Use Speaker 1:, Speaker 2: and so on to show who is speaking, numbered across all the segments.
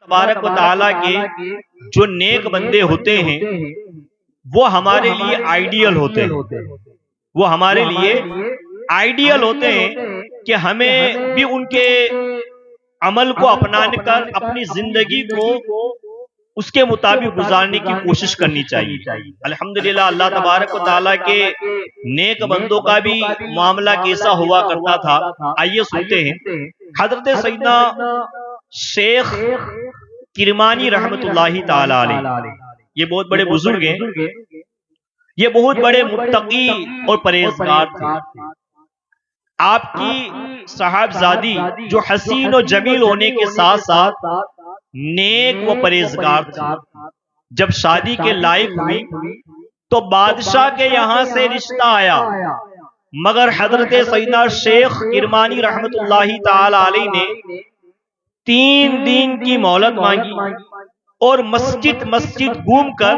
Speaker 1: تبارک و تعالیٰ کے جو نیک بندے ہوتے ہیں وہ ہمارے لیے آئیڈیل ہوتے ہیں، وہ ہمارے لیے آئیڈیل ہوتے ہیں کہ ہمیں بھی ان کے عمل کو اپنانے کر اپنی زندگی کو اس کے مطابق گزارنے کی کوشش کرنی چاہیے۔ الحمدللہ اللہ تبارک و تعالیٰ کے نیک بندوں کا بھی معاملہ کیسا ہوا کرتا تھا، آئیے سنتے ہیں۔ حضرت سیدنا شیخ کرمانی رحمت اللہ تعالی علیہ، یہ بہت بڑے بزرگ ہیں، یہ بہت بڑے متقی اور پرہیزگار تھے۔ آپ کی صاحبزادی جو حسین و جمیل ہونے کے ساتھ ساتھ نیک و پرہیزگار تھی، جب شادی کے لائق ہوئی تو بادشاہ کے یہاں سے رشتہ آیا، مگر حضرت سیدنا شیخ کرمانی رحمت اللہ تعالی علیہ نے 3 دن کی مہلت مانگی اور مسجد گھوم کر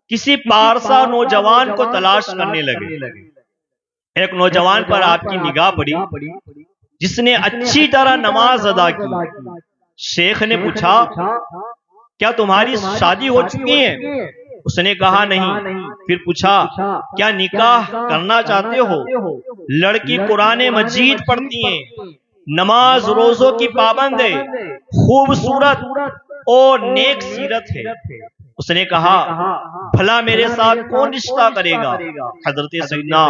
Speaker 1: کسی پارسا نوجوان کو تلاش کرنے لگے۔ ایک نوجوان پر آپ کی نگاہ پڑی جس نے اچھی طرح نماز ادا کی۔ شیخ نے پوچھا، کیا تمہاری شادی ہو چکی ہے؟ اس نے کہا نہیں۔ پھر پوچھا، کیا نکاح کرنا چاہتے ہو؟ لڑکی قرآن مجید پڑھتی ہیں، نماز روزوں کی پابند ہے، خوبصورت اور نیک سیرت ہے۔ اس نے کہا، بھلا میرے ساتھ کون رشتہ کرے گا؟ حضرت سیدنا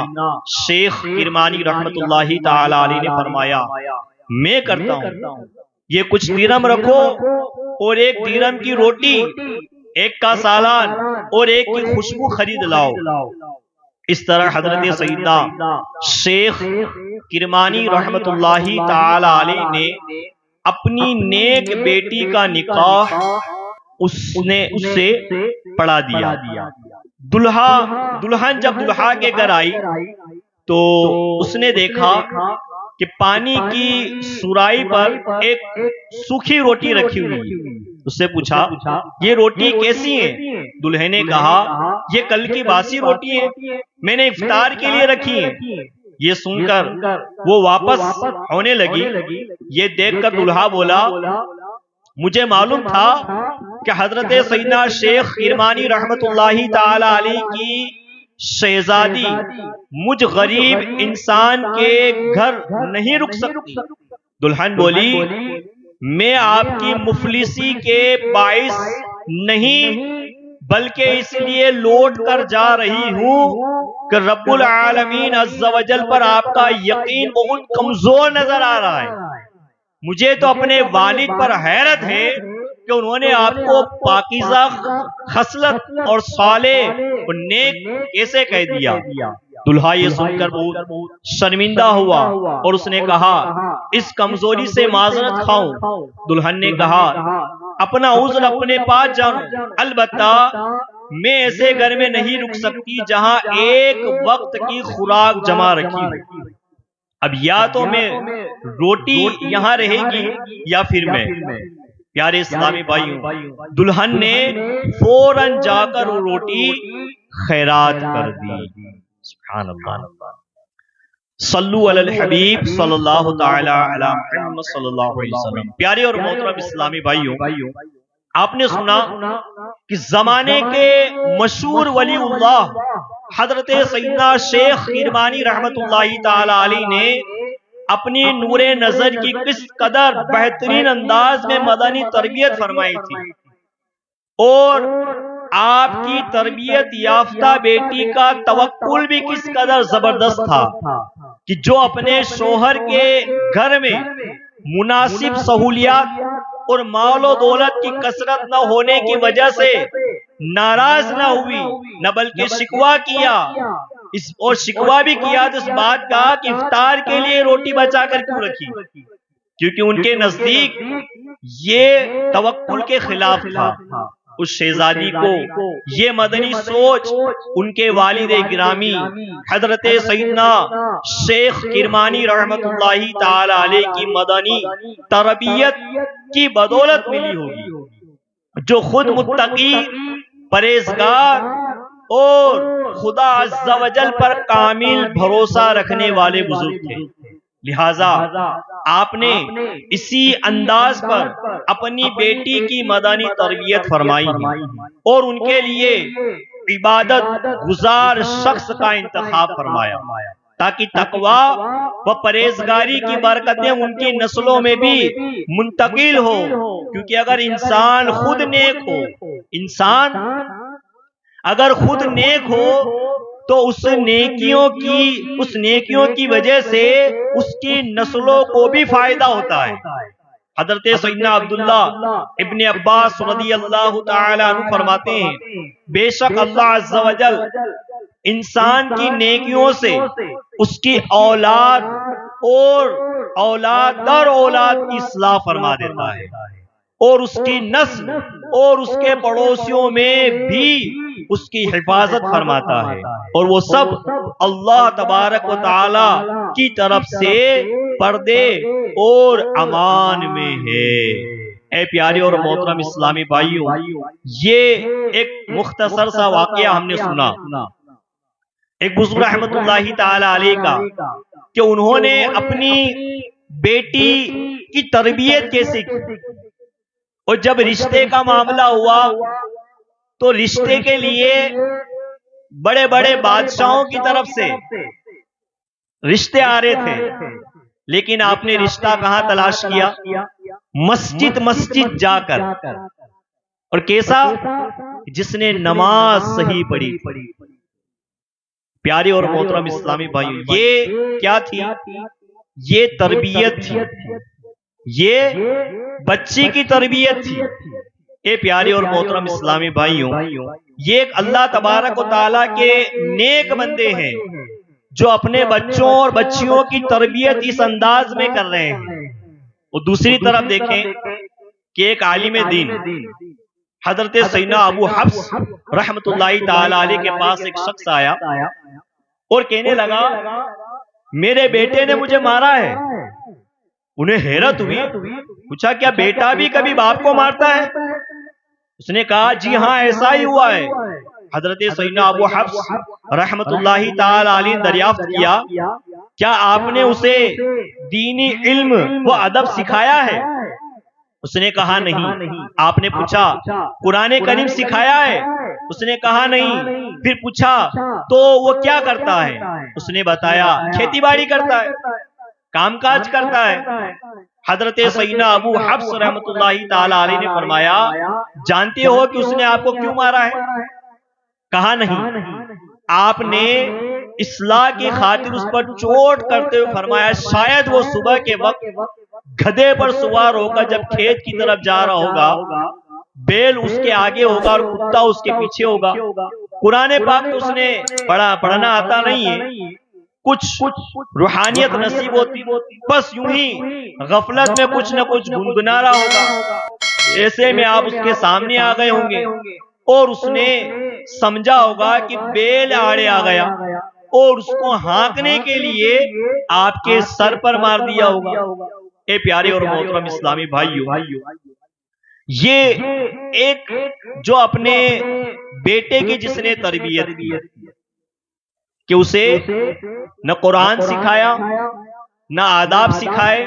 Speaker 1: شیخ کرمانی رحمت اللہ تعالی علیہ نے فرمایا، میں کرتا ہوں، یہ کچھ درم رکھو اور 1 درم کی روٹی، 1 کا سالان اور 1 کی خوشبو خرید لاؤ۔ اس طرح حضرت سیدنا شیخ کرمانی رحمت اللہ تعالی علیہ نے اپنی نیک بیٹی کا نکاح اس سے پڑھا دیا۔ دلہن جب دلہا کے گھر آئی تو اس نے دیکھا کہ پانی کی سرائی پر ایک سوکھی روٹی رکھی ہوئی ہے۔ اس سے پوچھا، یہ روٹی کیسی ہے؟ دلہے نے کہا، یہ کل کی باسی روٹی ہے، میں نے افطار کے لیے رکھی ہے۔ یہ سن کر وہ واپس ہونے لگی۔ یہ دیکھ کر دلہا بولا، مجھے معلوم تھا کہ حضرت سیدنا شیخ کرمانی رحمت اللہ تعالی علیہ کی شہزادی مجھ غریب انسان کے گھر نہیں رک سکتی۔ دلہن بولی، میں آپ کی مفلسی کے باعث نہیں بلکہ اس لیے لوٹ کر جا رہی ہوں کہ رب العالمین عز و جل پر آپ کا یقین بہت کمزور نظر آ رہا ہے۔ مجھے تو اپنے والد پر حیرت ہے کہ انہوں نے آپ کو پاکیزہ خصلت اور صالح اور نیک کیسے کہہ دیا۔ دلہا یہ سن کر بہت شرمندہ ہوا اور اس نے کہا، اس کمزوری سے معذرت خواہوں۔ دلہن نے کہا، اپنا عذر اپنے پاس جانو، البتہ میں ایسے گھر میں نہیں رک سکتی جہاں 1 وقت کی خوراک جمع رکھی ہو۔ اب یا تو میں روٹی یہاں رہے گی یا پھر میں۔ پیارے اسلامی بھائیوں، دلہن نے فوراً جا کر وہ روٹی خیرات کر دی۔ سبحان اللہ، صلو علی الحبیب صلی اللہ تعالی علی محمد صلی اللہ علیہ وسلم۔ پیارے اور محترم اسلامی بھائیوں، آپ نے سنا کہ زمانے کے مشہور ولی اللہ حضرت سیدنا شیخ کرمانی رحمت اللہ تعالی علیہ نے اپنی نور نظر کی کس قدر بہترین انداز میں مدنی تربیت فرمائی تھی، اور آپ کی تربیت یافتہ بیٹی کا توکل بھی کس قدر زبردست تھا کہ جو اپنے شوہر کے گھر میں مناسب سہولیات اور مال و دولت کی کثرت نہ ہونے کی وجہ سے ناراض نہ ہوئی، نہ بلکہ شکوہ کیا، اور شکوہ بھی کیا تو اس بات کا کہ افطار کے لیے روٹی بچا کر کیوں رکھی، کیونکہ ان کے نزدیک یہ توکل کے خلاف تھا۔ اس شہزادی کو یہ مدنی سوچ ان کے والد گرامی حضرت سیدنا شیخ کرمانی رحمت اللہ تعالی علیہ کی مدنی تربیت کی بدولت ملی ہوگی، جو خود متقی، پرہیزگار اور خدا عز و جل پر کامل بھروسہ رکھنے والے بزرگ تھے۔ لہذا آپ نے اسی انداز پر اپنی بیٹی کی مدنی تربیت فرمائی ہے اور ان کے لیے عبادت گزار شخص کا انتخاب فرمایا تاکہ تقوی و پرہیزگاری کی برکتیں ان کی نسلوں میں بھی منتقل ہو، کیونکہ اگر انسان خود نیک ہو، انسان اگر خود نیک ہو تو اس نیکیوں کی وجہ سے اس کی نسلوں کو بھی فائدہ ہوتا ہے۔ حضرت سیدنا عبداللہ ابن عباس رضی اللہ تعالی عنہ فرماتے ہیں، بے شک اللہ عز و جل انسان کی نیکیوں سے اس کی اولاد اور اولاد در اولاد کی اصلاح فرما دیتا ہے، اور اس کی نسل اور اس کے پڑوسیوں میں بھی اس کی حفاظت فرماتا ہے، اور وہ سب اللہ تبارک و تعالی کی طرف سے پردے اور امان میں ہے۔ اے پیارے اور محترم اسلامی بھائیوں، یہ ایک مختصر سا واقعہ ہم نے سنا ایک بزرگ رحمت اللہ تعالی علیہ کا، کہ انہوں نے اپنی بیٹی کی تربیت کیسے کی، اور جب رشتے کا معاملہ ہوا تو رشتے کے لیے بڑے بڑے بادشاہوں کی طرف سے رشتے آ رہے تھے، لیکن آپ نے رشتہ کہاں تلاش کیا؟ مسجد جا کر، اور کیسا؟ جس نے نماز صحیح پڑھی۔ پیارے اور محترم اسلامی بھائیو، یہ کیا تھی؟ یہ تربیت تھی، یہ بچی کی تربیت تھی۔ اے پیارے اور محترم اسلامی بھائیوں، یہ ایک اللہ تبارک و تعالیٰ کے نیک بندے ہیں جو اپنے بچوں اور بچیوں کی تربیت اس انداز میں کر رہے ہیں۔ اور دوسری طرف دیکھیں کہ ایک عالم دین حضرت سیدنا ابو حفص رحمت اللہ تعالی علیہ کے پاس ایک شخص آیا اور کہنے لگا، میرے بیٹے نے مجھے مارا ہے۔ انہیں حیرت ہوئی، پوچھا کیا بیٹا بھی کبھی باپ کو مارتا ہے؟ اس نے کہا جی ہاں ایسا ہی ہوا ہے۔ حضرت سیدنا ابو حفص رحمت اللہ تعالی علیہ نے دریافت کیا، کیا آپ نے اسے دینی علم و ادب سکھایا ہے؟ اس نے کہا نہیں۔ آپ نے پوچھا قرآن کریم سکھایا ہے؟ اس نے کہا نہیں۔ پھر پوچھا تو وہ کیا کرتا ہے؟ اس نے بتایا کھیتی باڑی کرتا ہے، کام کاج کرتا ہے۔ حضرت سیدنا ابو حفص رحمت اللہ تعالی علیہ نے فرمایا، جانتے ہو کہ اس نے آپ کو کیوں مارا ہے؟ کہا نہیں۔ آپ نے اصلاح کی خاطر اس پر چوٹ کرتے ہوئے فرمایا، شاید وہ صبح کے وقت گدھے پر سوار ہوگا، جب کھیت کی طرف جا رہا ہوگا، بیل اس کے آگے ہوگا اور کتا اس کے پیچھے ہوگا۔ قرآن پاک تو اس نے پڑھنا آتا نہیں ہے، کچھ روحانیت نصیب ہوتی، بس یوں ہی غفلت میں کچھ نہ کچھ گنگنا رہا ہوگا۔ ایسے میں آپ اس کے سامنے آ گئے ہوں گے اور اس نے سمجھا ہوگا کہ بیل آڑے آ گیا اور اس کو ہانکنے کے لیے آپ کے سر پر مار دیا ہوگا۔ اے پیارے اور محترم اسلامی بھائیو، یہ ایک جو اپنے بیٹے کی جس نے تربیت کی کہ اسے نہ قرآن سکھایا، نہ آداب سکھائے،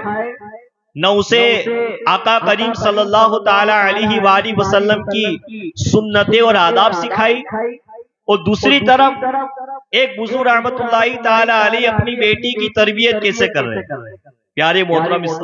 Speaker 1: نہ اسے آقا کریم صلی اللہ تعالی علیہ وآلہ وسلم کی سنتیں اور آداب سکھائی، اور دوسری طرف ایک بزرگ رحمت اللہ تعالی علیہ اپنی بیٹی کی تربیت کیسے کر رہے ہیں۔ پیارے محترم اسلام